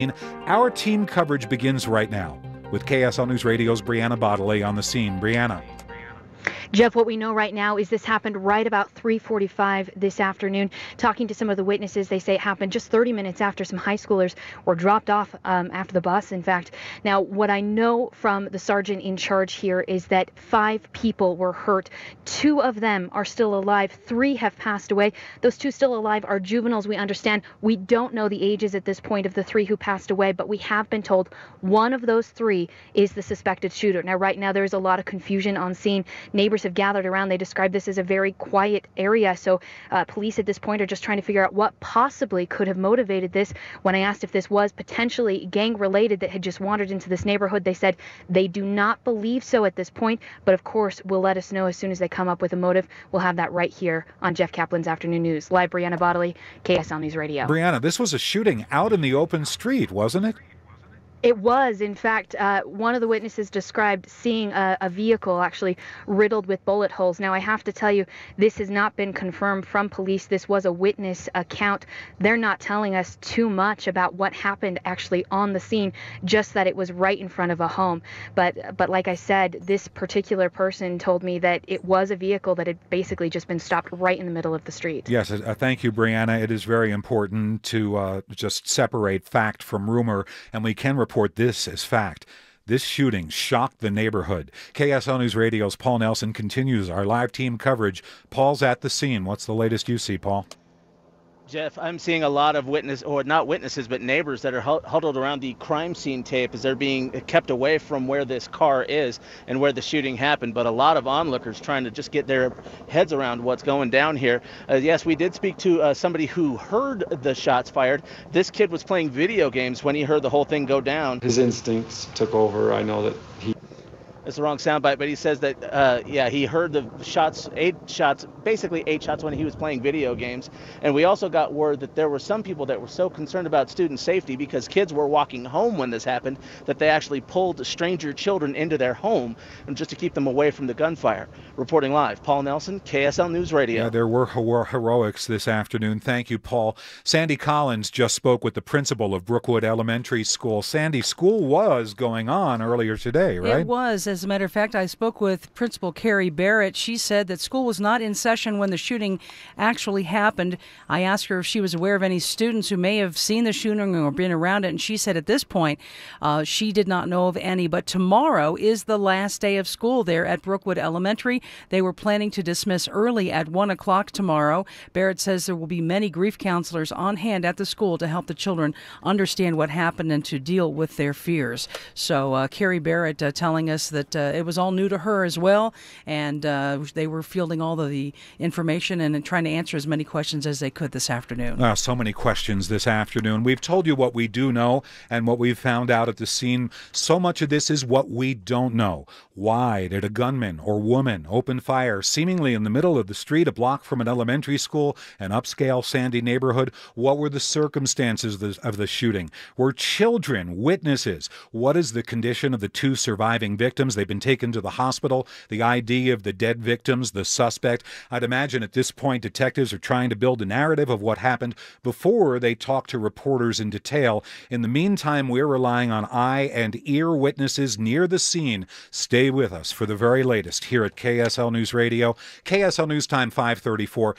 Our team coverage begins right now with KSL News Radio's Brianna Bodley on the scene. Brianna. Jeff, what we know right now is this happened right about 3:45 this afternoon. Talking to some of the witnesses, they say it happened just 30 minutes after some high schoolers were dropped off after the bus, in fact. Now, what I know from the sergeant in charge here is that 5 people were hurt. 2 of them are still alive. 3 have passed away. Those 2 still alive are juveniles, we understand. We don't know the ages at this point of the 3 who passed away, but we have been told one of those 3 is the suspected shooter. Now, right now, there is a lot of confusion on scene. Neighbors have gathered around. They describe this as a very quiet area. So police at this point are just trying to figure out what possibly could have motivated this. When I asked if this was potentially gang related that had just wandered into this neighborhood, they said they do not believe so at this point. But of course, will let us know as soon as they come up with a motive. We'll have that right here on Jeff Kaplan's Afternoon News. Live, Brianna Bodley, KSL News Radio. Brianna, this was a shooting out in the open street, wasn't it? It was, in fact, one of the witnesses described seeing a vehicle actually riddled with bullet holes. Now, I have to tell you, this has not been confirmed from police. This was a witness account. They're not telling us too much about what happened actually on the scene, just that it was right in front of a home. But like I said, this particular person told me that it was a vehicle that had basically just been stopped right in the middle of the street. Yes, thank you, Brianna. It is very important to just separate fact from rumor, and we can report this as fact. This shooting shocked the neighborhood. KSL News Radio's Paul Nelson continues our live team coverage. Paul's at the scene. What's the latest you see, Paul? Jeff, I'm seeing a lot of not witnesses, but neighbors that are huddled around the crime scene tape as they're being kept away from where this car is and where the shooting happened. But a lot of onlookers trying to just get their heads around what's going down here. Yes, we did speak to somebody who heard the shots fired. This kid was playing video games when he heard the whole thing go down. His instincts took over. I know that he... It's the wrong soundbite, but he says that, he heard the shots, 8 shots when he was playing video games. And we also got word that there were some people that were so concerned about student safety because kids were walking home when this happened that they actually pulled stranger children into their home and just to keep them away from the gunfire. Reporting live, Paul Nelson, KSL News Radio. Yeah, there were heroics this afternoon. Thank you, Paul. Sandy Collins just spoke with the principal of Brookwood Elementary School. Sandy, school was going on earlier today, right? It was. As a matter of fact, I spoke with Principal Carrie Barrett. She said that school was not in session when the shooting actually happened. I asked her if she was aware of any students who may have seen the shooting or been around it, and she said at this point she did not know of any. But tomorrow is the last day of school there at Brookwood Elementary. They were planning to dismiss early at 1 o'clock tomorrow. Barrett says there will be many grief counselors on hand at the school to help the children understand what happened and to deal with their fears. So Carrie Barrett telling us that it was all new to her as well, and they were fielding all of the information and trying to answer as many questions as they could this afternoon. So many questions this afternoon. We've told you what we do know and what we've found out at the scene. So much of this is what we don't know. Why did a gunman or woman open fire seemingly in the middle of the street, a block from an elementary school, an upscale Sandy neighborhood? What were the circumstances of the shooting? Were children witnesses? What is the condition of the 2 surviving victims? They've been taken to the hospital. The ID of the dead victims, the suspect. I'd imagine at this point detectives are trying to build a narrative of what happened before they talk to reporters in detail. In the meantime, we're relying on eye and ear witnesses near the scene. Stay with us for the very latest here at KSL News Radio. KSL News Time 5:34.